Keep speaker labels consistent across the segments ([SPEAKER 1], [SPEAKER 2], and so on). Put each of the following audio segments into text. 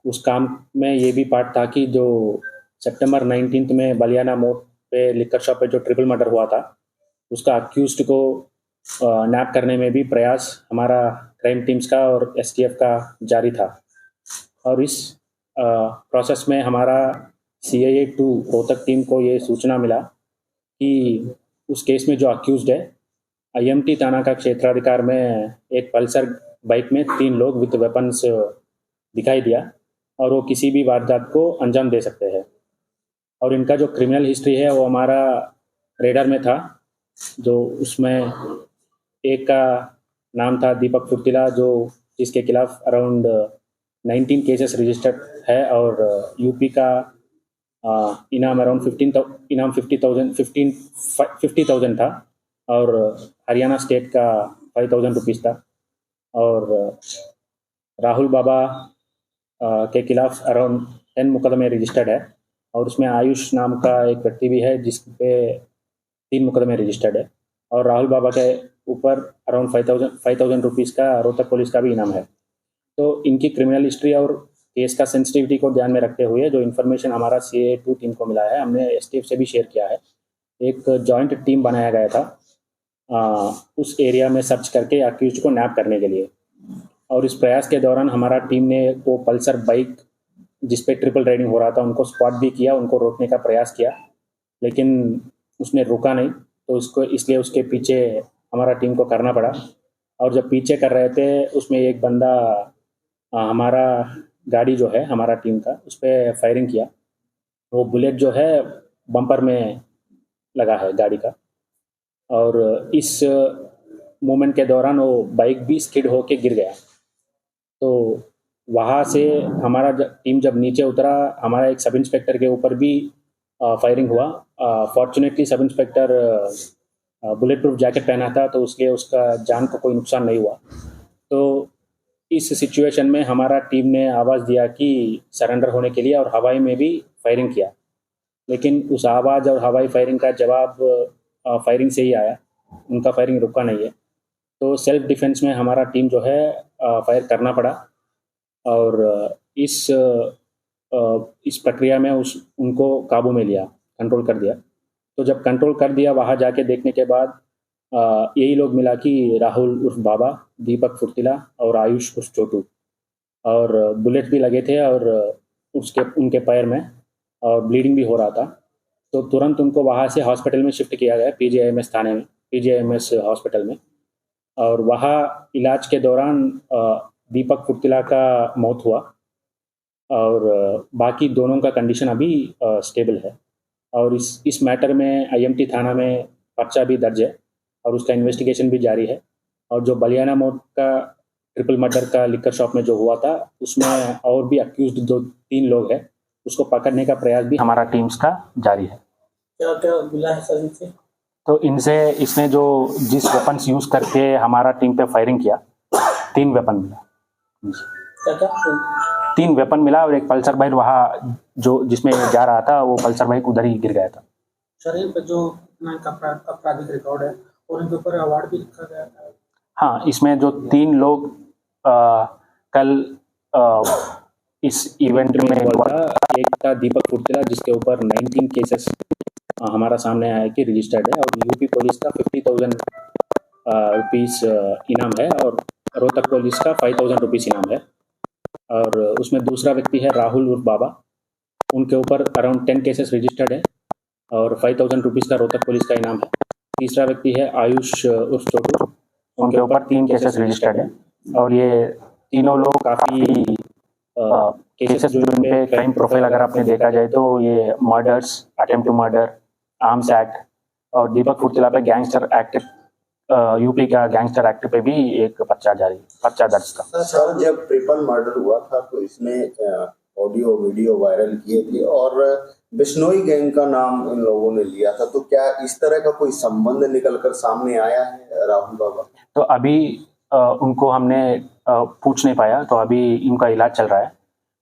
[SPEAKER 1] उस काम में ये भी पार्ट था कि जो सितंबर 19 में बलियाना मोड़ पे लिकर शॉप पे जो ट्रिपल मर्डर हुआ था, उसका अक्यूज्ड को नैप करने में भी प्रयास हमारा क्राइम टीम्स का और एसटीएफ का जारी था। और इस प्रोसेस में हमारा CIA 2 रोहतक टीम को ये सूचना मिला कि उस केस में जो अक्यूज्ड है, IMT थाना का क्षेत्राधिकार में एक पल्सर बाइक में 3 लोग विद वेपन्स दिखाई दिया और वो किसी भी वारदात को अंजाम दे सकते हैं। और इनका जो क्रिमिनल हिस्ट्री है वो हमारा रेडर में था, जो उसमें एक का नाम था दीपक फुर्तिला, जो जिसके खिलाफ अराउंड 19 केसेस रजिस्टर्ड है और यूपी का इनाम अराउंड 50,000 था और हरियाणा स्टेट का 5,000 रुपीज़ था। और राहुल बाबा के खिलाफ अराउंड 10 मुकदमे रजिस्टर्ड है और उसमें आयुष नाम का एक व्यक्ति भी है जिस पे 3 मुकदमे रजिस्टर्ड है। और राहुल बाबा के ऊपर अराउंड 5,000 रुपीज़ का रोहतक पुलिस का भी इनाम है। तो इनकी क्रिमिनल हिस्ट्री और केस का सेंसिटिविटी को ध्यान में रखते हुए जो इन्फॉर्मेशन हमारा CIA 2 टीम को मिला है, हमने STF से भी शेयर किया है। एक जॉइंट टीम बनाया गया था उस एरिया में सर्च करके अक्यूज्ड को नैप करने के लिए। और इस प्रयास के दौरान हमारा टीम ने वो पल्सर बाइक जिस पे ट्रिपल राइडिंग हो रहा था उनको स्पॉट भी किया, उनको रोकने का प्रयास किया, लेकिन उसने रुका नहीं, तो उसको इसलिए उसके पीछे हमारा टीम को करना पड़ा। और जब पीछे कर रहे थे उसमें एक बंदा हमारा गाड़ी जो है हमारा टीम का, उस पर फायरिंग किया। वो बुलेट जो है बम्पर में लगा है गाड़ी का, और इस मोमेंट के दौरान वो बाइक भी स्किड होके गिर गया। तो वहाँ से हमारा टीम जब नीचे उतरा, हमारा एक सब इंस्पेक्टर के ऊपर भी फायरिंग हुआ। Fortunately sub inspector bullet proof jacket पहना था, तो उसलिए उसका जान को कोई नुकसान नहीं हुआ। तो इस सिचुएशन में हमारा टीम ने आवाज़ दिया कि सरेंडर होने के लिए, और हवाई में भी फायरिंग किया, लेकिन उस आवाज़ और हवाई फायरिंग का जवाब फायरिंग से ही आया, उनका फायरिंग रुका नहीं है। तो सेल्फ डिफेंस में हमारा टीम जो है फायर करना पड़ा और इस प्रक्रिया में उनको काबू में लिया, कंट्रोल कर दिया। तो जब कंट्रोल कर दिया, वहाँ जाके देखने के बाद यही लोग मिला कि राहुल उर्फ बाबा, दीपक फुर्तिला और आयुष उर्फ छोटू, और बुलेट भी लगे थे और उनके पैर में, और ब्लीडिंग भी हो रहा था। तो तुरंत उनको वहाँ से हॉस्पिटल में शिफ्ट किया गया, PGIMS थाने में, PGIMS हॉस्पिटल में। और वहाँ इलाज के दौरान दीपक फुर्तिला का मौत हुआ और बाकी दोनों का कंडीशन अभी स्टेबल है। और इस मैटर में IMT थाना में पर्चा भी दर्ज है और उसका इन्वेस्टिगेशन भी जारी है। और जो बलियाना मोड़ का ट्रिपल मर्डर का लिकर शॉप में जो हुआ था, उसमें और भी अक्यूज्ड 2-3 लोग हैं, उसको पकड़ने का प्रयास भी हमारा टीम्स का जारी है।
[SPEAKER 2] क्या क्या मिला है सर इनसे?
[SPEAKER 1] तो इनसे इसने जो जिस वेपन्स यूज़ करके हमारा टीम पे फायरिंग किया, 3 वेपन मिला।
[SPEAKER 2] क्या
[SPEAKER 1] 3 वेपन मिला और एक पल्सर बाइक वहाँ जो जिसमें जा रहा था, वो पल्सर बाइक उधर ही गिर गया था।
[SPEAKER 2] शरीर पे जो आपराधिक रिकॉर्ड है और इनके ऊपर अवार्ड भी लिखा गया था।
[SPEAKER 1] हाँ, इसमें जो 3 लोग कल इस इवेंट में हुआ, एक था दीपक फुर्तिला जिसके ऊपर 19 केसेस हमारा सामने आया कि रजिस्टर्ड है, और यूपी पुलिस का 50,000 रुपीज़ इनाम है, और रोहतक पुलिस का 5,000 रुपीज़ इनाम है। और उसमें दूसरा व्यक्ति है राहुल उर्फ बाबा, उनके ऊपर अराउंड 10 केसेस रजिस्टर्ड है और 5,000 रुपीज़ का रोहतक पुलिस का इनाम है। तीसरा व्यक्ति है आयुष उर्फ छोटू, उनके ऊपर 3 केसेस रजिस्टर्ड है। और ये तीनों लोग काफ़ी केसेस जो इन पे क्राइम प्रोफाइल अगर आपने देखा जाए तो ये murders, attempt to murder, arms act, और दीपक फुर्तिला पे गैंगस्टर एक्ट, यूपी का गैंगस्टर एक्ट पे भी एक पर्चा दर्ज था।
[SPEAKER 3] सर, जब ट्रिपल मर्डर हुआ था तो इसने ऑडियो वीडियो वायरल किए थे और बिश्नोई गैंग का नाम इन लोगों ने लिया था, तो क्या इस तरह का कोई संबंध निकलकर सामने आया है राहुल बाबा?
[SPEAKER 1] तो अभी उनको हमने पूछ नहीं पाया, तो अभी इनका इलाज चल रहा है।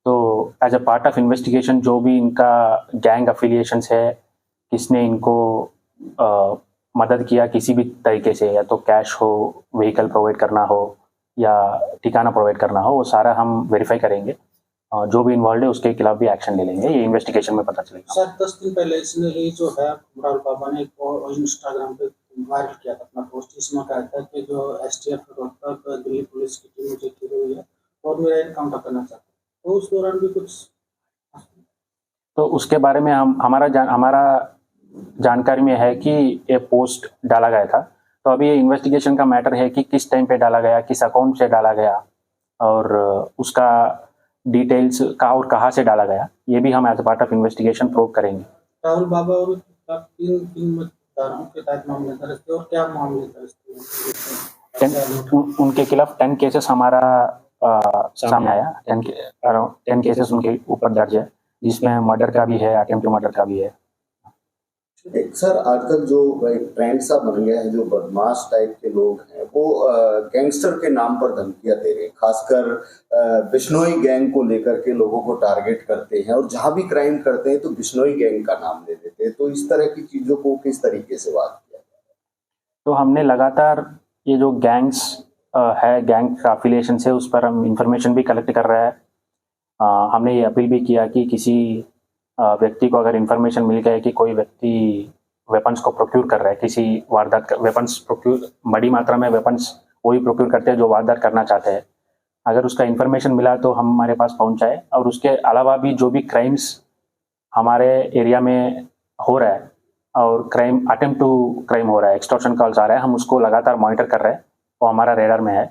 [SPEAKER 1] तो as a part of investigation जो भी इनका गैंग अफिलिएशंस है, किसने इनको मदद किया किसी भी तरीके से, या तो कैश हो, व्हीकल प्रोवाइड करना हो, या ठिकाना प्रोवाइड करना हो, वो सारा हम वेरीफाई करेंगे। जो भी इन्वॉल्व है उसके खिलाफ भी एक्शन ले लेंगे, ये इन्वेस्टिगेशन में पता चलेगा।
[SPEAKER 2] सर 10 दिन पहले इसने ये जो है राहुल बाबा ने इंस्टाग्राम पे वायरल किया था अपना पोस्ट, इसमें कहा था कि जो एसटीएफ रोहतक दिल्ली पुलिस की टीम मुझे घिरी हुई है और मेरा एनकाउंटर करना चाहता है, तो उस दौरान भी कुछ
[SPEAKER 1] तो उसके बारे में हमारा जानकारी में है कि ये पोस्ट डाला गया था। तो अभी ये इन्वेस्टिगेशन का मैटर है कि किस टाइम पे डाला गया, किस अकाउंट से डाला गया और उसका डिटेल्स और कहाँ से डाला गया, ये भी हम as part of investigation prove करेंगे।
[SPEAKER 2] राहुल बाबा और तीन मतदारों के तहत मामले दर्ज थे और क्या मामले दर्ज थे?
[SPEAKER 1] उनके खिलाफ 10 केसेस हमारा सामने आया। 10 केसेस उनके ऊपर दर्ज है, जिसमें मर्डर का भी है, अटेम्प्ट टू मर्डर का भी है।
[SPEAKER 3] एक सर आजकल जो ट्रेंड सा बन गया है, जो बदमाश टाइप के लोग हैं वो गैंगस्टर के नाम पर धमकियां दे रहे हैं, खासकर बिश्नोई गैंग को लेकर के लोगों को टारगेट करते हैं और जहां भी क्राइम करते हैं तो बिश्नोई गैंग का नाम ले देते हैं। तो इस तरह की चीजों को किस तरीके से बात किया?
[SPEAKER 1] तो हमने लगातार ये जो गैंग्स है, गैंग का अफिलिएशन से, उस पर हम इंफॉर्मेशन भी कलेक्ट कर रहे हैं। हमने ये अपील भी किया कि किसी व्यक्ति को अगर इंफॉर्मेशन मिल गया कि कोई व्यक्ति वेपन्स को प्रोक्यूर कर रहा है, किसी वारदात का वेपन्स प्रोक्यूर, बड़ी मात्रा में वेपन्स वही प्रोक्यूर करते हैं जो वारदात करना चाहते हैं, अगर उसका इंफॉर्मेशन मिला तो हम हमारे पास पहुंचाए। और उसके अलावा भी जो भी क्राइम्स हमारे एरिया में हो रहा है और क्राइम, अटेम्प्ट टू क्राइम हो रहा है, एक्सटॉर्शन कॉल्स आ रहा है, हम उसको लगातार मॉनिटर कर रहे हैं, वो हमारा रेडार में है।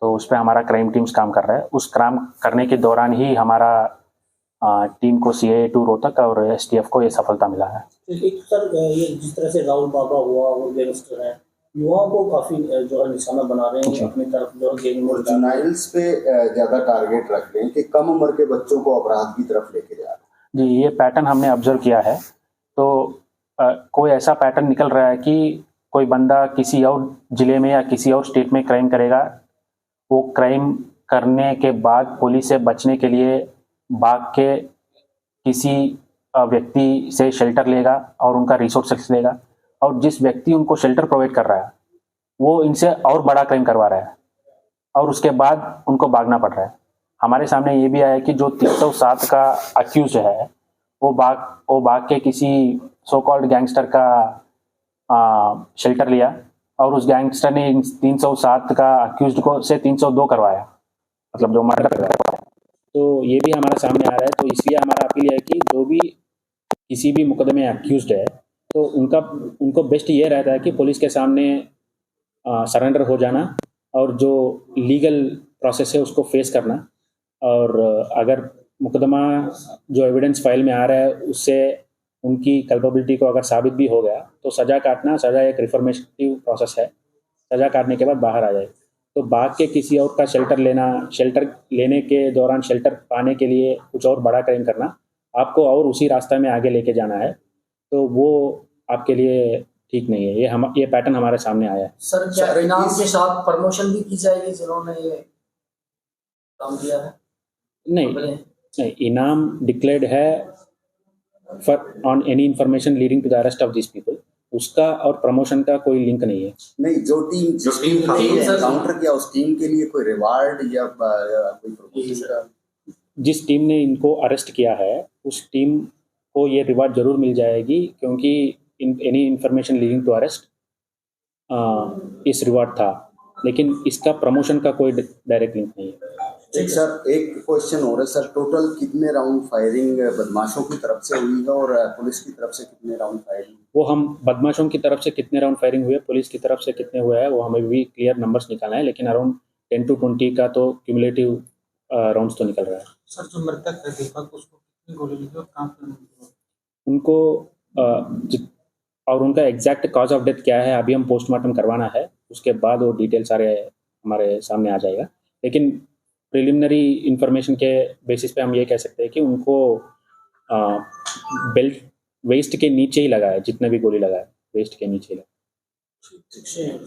[SPEAKER 1] तो उस पर हमारा क्राइम टीम्स काम कर रहा है। उस काम करने के दौरान ही हमारा टीम को CIA2 रोहतक और STF को ये सफलता मिला है।
[SPEAKER 4] एक सर, ये जिस तरह से राहुल बाबा हुआ और गैंगस्टर है, युवाओं को काफी जो है निशाना बना रहे हैं अपनी तरफ, जो गैंग में
[SPEAKER 3] जुनाइल्स पे ज्यादा टारगेट रख रहे हैं कि कम उम्र के बच्चों को अपराध की तरफ लेके जा रहे हैं।
[SPEAKER 1] जी, ये पैटर्न हमने ऑब्जर्व किया है। तो कोई ऐसा पैटर्न निकल रहा है कि कोई बंदा किसी और जिले में या किसी और स्टेट में क्राइम करेगा, वो क्राइम करने के बाद पुलिस से बचने के लिए भाग के किसी व्यक्ति से शेल्टर लेगा और उनका रिसोर्सेस लेगा, और जिस व्यक्ति उनको शेल्टर प्रोवाइड कर रहा है वो इनसे और बड़ा क्राइम करवा रहा है और उसके बाद उनको भागना पड़ रहा है। हमारे सामने ये भी आया कि जो 307 का अक्यूज है वो भाग के किसी सो कॉल्ड गैंगस्टर का शेल्टर लिया और उस गैंगस्टर ने 307 का अक्यूज को से 302 करवाया, मतलब जो मर्डर करवाया। तो ये भी हमारा सामने आ रहा है। तो इसलिए हमारा अपील है कि जो भी किसी भी मुकदमे में अक्यूज्ड है तो उनको बेस्ट ये रहता है कि पुलिस के सामने सरेंडर हो जाना और जो लीगल प्रोसेस है उसको फेस करना। और अगर मुकदमा जो एविडेंस फाइल में आ रहा है उससे उनकी कल्पेबिलिटी को अगर साबित भी हो गया तो सज़ा काटना, सज़ा एक रिफॉर्मेटिव प्रोसेस है, सज़ा काटने के बाद बाहर आ जाए। तो भाग के किसी और का शेल्टर लेने के दौरान शेल्टर पाने के लिए कुछ और बड़ा क्राइम करना, आपको और उसी रास्ता में आगे लेके जाना है, तो वो आपके लिए ठीक नहीं है। ये पैटर्न हमारे सामने आया है।
[SPEAKER 4] सर, क्या इनाम के साथ प्रमोशन भी की जाएगी जिन्होंने ये काम किया है? नहीं,
[SPEAKER 1] इनाम डिक्लेयर्ड है for on any information leading to the arrest of this people, उसका और प्रमोशन का कोई लिंक नहीं है।
[SPEAKER 3] नहीं, जो टीम काउंटर किया उस टीम के लिए कोई रिवार्ड या कोई प्रमोशन का?
[SPEAKER 1] जिस टीम ने इनको अरेस्ट किया है उस टीम को ये रिवार्ड जरूर मिल जाएगी, क्योंकि any information leading to arrest इस रिवार्ड था, लेकिन इसका प्रमोशन का कोई डायरेक्ट लिंक नहीं है।
[SPEAKER 3] सर, एक क्वेश्चन हो रहा है सर, टोटल कितने राउंड फायरिंग बदमाशों की तरफ से हुई है और पुलिस की तरफ से कितने राउंड फायरिंग?
[SPEAKER 1] वो हम बदमाशों की तरफ से कितने राउंड फायरिंग हुए, पुलिस की तरफ से कितने हुए हैं, वो हमें भी क्लियर नंबर्स निकालना है, लेकिन अराउंड 10 to 20 का तो क्यूमुलेटिव राउंड्स तो निकल रहा है।
[SPEAKER 2] सर, जो मृतक है दीपक, उसको कितनी गोली लगी और कहाँ पे लगी?
[SPEAKER 1] उनको और उनका एग्जैक्ट कॉज ऑफ डेथ क्या है अभी हम पोस्टमार्टम करवाना है, उसके बाद वो डिटेल सारे हमारे सामने आ जाएगा। लेकिन प्रिलिमिनरी इंफॉर्मेशन के बेसिस पे हम ये कह सकते हैं कि उनको बेल्ट वेस्ट के नीचे ही लगा है, जितने भी गोली लगा है वेस्ट के नीचे ही लगा।
[SPEAKER 2] ठीक है।